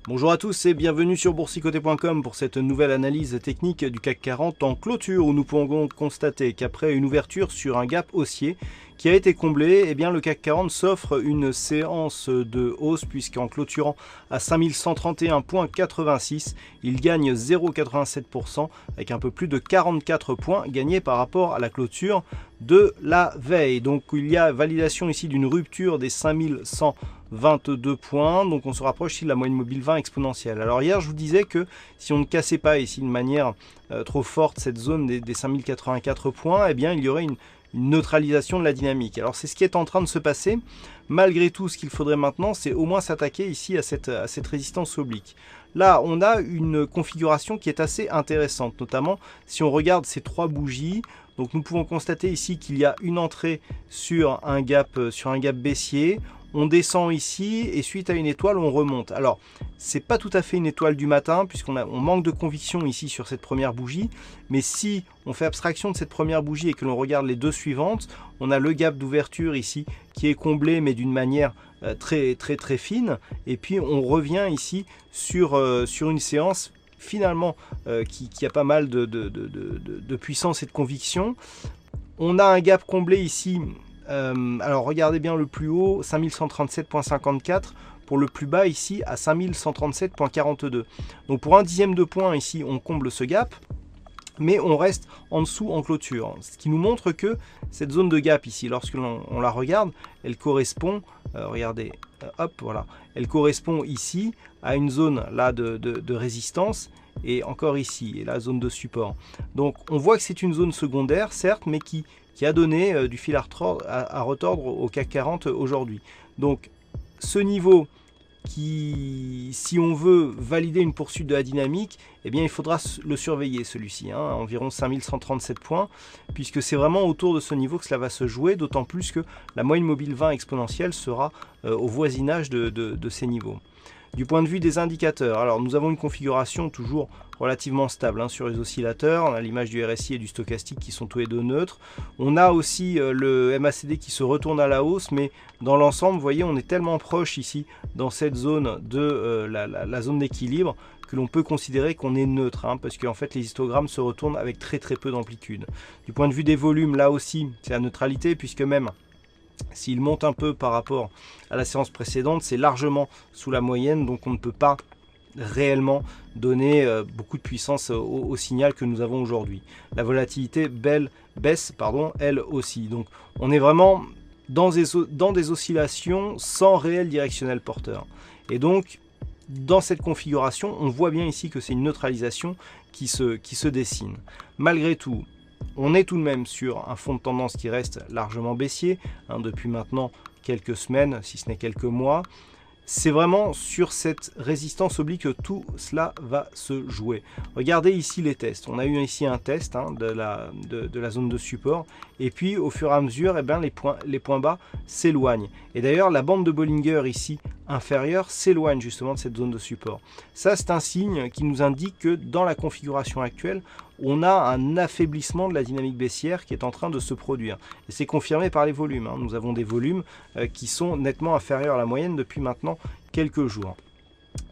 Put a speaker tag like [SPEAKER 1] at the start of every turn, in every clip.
[SPEAKER 1] Bonjour à tous et bienvenue sur boursicoté.com pour cette nouvelle analyse technique du CAC 40 en clôture où nous pouvons constater qu'après une ouverture sur un gap haussier qui a été comblé, eh bien le CAC 40 s'offre une séance de hausse puisqu'en clôturant à 5131,86, il gagne 0,87% avec un peu plus de 44 points gagnés par rapport à la clôture de la veille. Donc il y a validation ici d'une rupture des 5122 points, donc on se rapproche ici de la moyenne mobile 20 exponentielle. Alors hier je vous disais que si on ne cassait pas ici de manière trop forte cette zone des 5084 points, eh bien il y aurait une neutralisation de la dynamique. Alors c'est ce qui est en train de se passer. Malgré tout, ce qu'il faudrait maintenant, c'est au moins s'attaquer ici à cette résistance oblique. Là, on a une configuration qui est assez intéressante, notamment si on regarde ces trois bougies. Donc nous pouvons constater ici qu'il y a une entrée sur un gap baissier. On descend ici et suite à une étoile, on remonte. Alors, c'est pas tout à fait une étoile du matin puisqu'on manque de conviction ici sur cette première bougie. Mais si on fait abstraction de cette première bougie et que l'on regarde les deux suivantes, on a le gap d'ouverture ici qui est comblé mais d'une manière très fine. Et puis on revient ici sur une séance finalement qui a pas mal de puissance et de conviction. On a un gap comblé ici. Alors regardez bien le plus haut, 5137,54 pour le plus bas ici à 5137,42. Donc pour un dixième de point ici on comble ce gap, mais on reste en dessous en clôture. Ce qui nous montre que cette zone de gap ici, lorsque l'on la regarde, elle correspond, regardez, hop, voilà, elle correspond ici à une zone là de résistance et encore ici, et la zone de support. Donc on voit que c'est une zone secondaire, certes, mais qui a donné du fil à retordre au CAC 40 aujourd'hui. Donc ce niveau qui, si on veut valider une poursuite de la dynamique, eh bien il faudra le surveiller celui-ci, hein, environ 5137 points, puisque c'est vraiment autour de ce niveau que cela va se jouer, d'autant plus que la moyenne mobile 20 exponentielle sera au voisinage de ces niveaux. Du point de vue des indicateurs, alors nous avons une configuration toujours relativement stable hein, sur les oscillateurs. On a l'image du RSI et du stochastique qui sont tous les deux neutres. On a aussi le MACD qui se retourne à la hausse, mais dans l'ensemble, vous voyez, on est tellement proche ici dans cette zone de la zone d'équilibre que l'on peut considérer qu'on est neutre, hein, parce qu'en fait les histogrammes se retournent avec très peu d'amplitude. Du point de vue des volumes, là aussi, c'est la neutralité, puisque même s'il monte un peu par rapport à la séance précédente, c'est largement sous la moyenne, donc on ne peut pas réellement donner beaucoup de puissance au signal que nous avons aujourd'hui. La volatilité baisse, elle aussi. Donc on est vraiment dans des oscillations sans réel directionnel porteur. Et donc dans cette configuration, on voit bien ici que c'est une neutralisation qui se dessine. Malgré tout, on est tout de même sur un fond de tendance qui reste largement baissier hein, depuis maintenant quelques semaines, si ce n'est quelques mois. C'est vraiment sur cette résistance oblique que tout cela va se jouer. Regardez ici les tests. On a eu ici un test hein, de la zone de support. Et puis au fur et à mesure, eh bien, les points bas s'éloignent. Et d'ailleurs, la bande de Bollinger ici inférieure s'éloigne justement de cette zone de support. Ça, c'est un signe qui nous indique que dans la configuration actuelle, on a un affaiblissement de la dynamique baissière qui est en train de se produire. Et c'est confirmé par les volumes. Hein. Nous avons des volumes qui sont nettement inférieurs à la moyenne depuis maintenant quelques jours.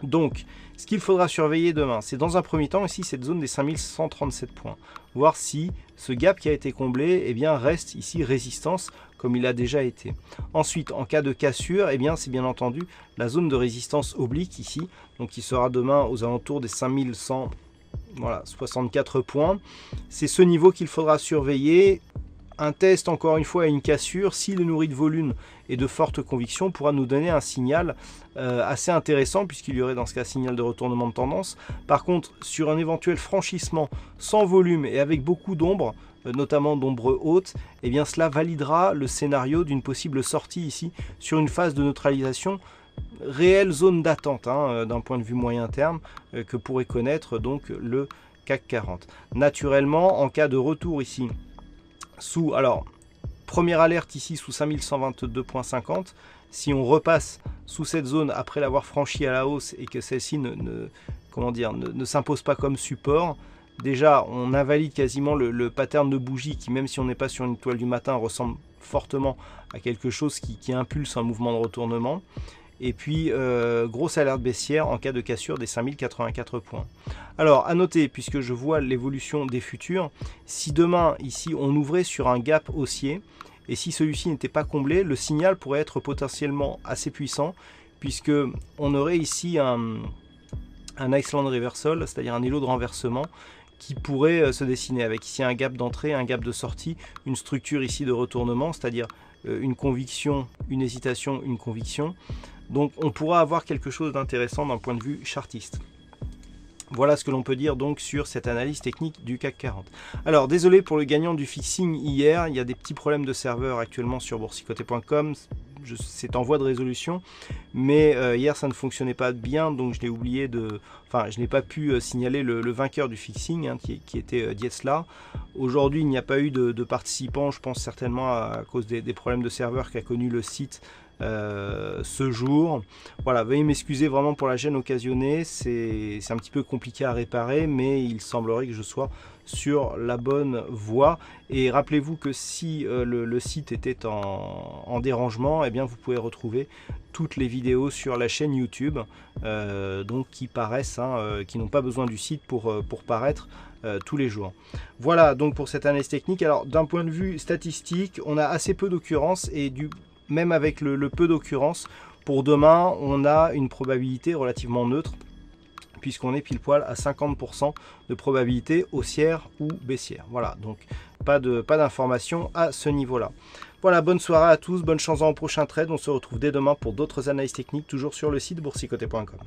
[SPEAKER 1] Donc, ce qu'il faudra surveiller demain, c'est dans un premier temps ici cette zone des 5137 points. Voir si ce gap qui a été comblé eh bien, reste ici résistance comme il a déjà été. Ensuite, en cas de cassure, eh bien, c'est bien entendu la zone de résistance oblique ici, donc qui sera demain aux alentours des 5100. Voilà, 64 points. C'est ce niveau qu'il faudra surveiller. Un test, encore une fois, à une cassure, s'il est nourri de volume et de forte conviction, pourra nous donner un signal assez intéressant, puisqu'il y aurait dans ce cas un signal de retournement de tendance. Par contre, sur un éventuel franchissement sans volume et avec beaucoup d'ombre, notamment d'ombre haute, eh bien cela validera le scénario d'une possible sortie ici sur une phase de neutralisation, réelle zone d'attente hein, d'un point de vue moyen terme que pourrait connaître donc le CAC 40. Naturellement, en cas de retour ici sous, alors première alerte ici sous 5122,50, si on repasse sous cette zone après l'avoir franchie à la hausse et que celle-ci ne s'impose pas comme support, déjà on invalide quasiment le pattern de bougie qui, même si on n'est pas sur une étoile du matin, ressemble fortement à quelque chose qui impulse un mouvement de retournement. Et puis, grosse alerte baissière en cas de cassure des 5084 points. Alors, à noter, puisque je vois l'évolution des futurs, si demain, ici, on ouvrait sur un gap haussier, et si celui-ci n'était pas comblé, le signal pourrait être potentiellement assez puissant, puisque on aurait ici un Iceland Reversal, c'est-à-dire un îlot de renversement, qui pourrait se dessiner avec ici un gap d'entrée, un gap de sortie, une structure ici de retournement, c'est-à-dire une conviction, une hésitation, une conviction. Donc on pourra avoir quelque chose d'intéressant d'un point de vue chartiste. Voilà ce que l'on peut dire donc sur cette analyse technique du CAC 40. Alors désolé pour le gagnant du fixing hier, il y a des petits problèmes de serveur actuellement sur boursicoté.com. C'est en voie de résolution, mais hier ça ne fonctionnait pas bien, donc je l'ai oublié je n'ai pas pu signaler le vainqueur du fixing, hein, qui était Dietzla. Aujourd'hui il n'y a pas eu de participants, je pense certainement à cause des problèmes de serveur qu'a connu le site ce jour. Voilà, veuillez m'excuser vraiment pour la gêne occasionnée, c'est un petit peu compliqué à réparer, mais il semblerait que je sois sur la bonne voie. Et rappelez-vous que si le site était en dérangement, eh bien vous pouvez retrouver toutes les vidéos sur la chaîne YouTube, donc qui paraissent, qui n'ont pas besoin du site pour paraître tous les jours. Voilà donc pour cette analyse technique. Alors d'un point de vue statistique, on a assez peu d'occurrences, et même avec le peu d'occurrences, pour demain, on a une probabilité relativement neutre, puisqu'on est pile poil à 50% de probabilité haussière ou baissière. Voilà, donc pas d'informations à ce niveau-là. Voilà, bonne soirée à tous, bonne chance dans le prochain trade. On se retrouve dès demain pour d'autres analyses techniques, toujours sur le site boursicoté.com.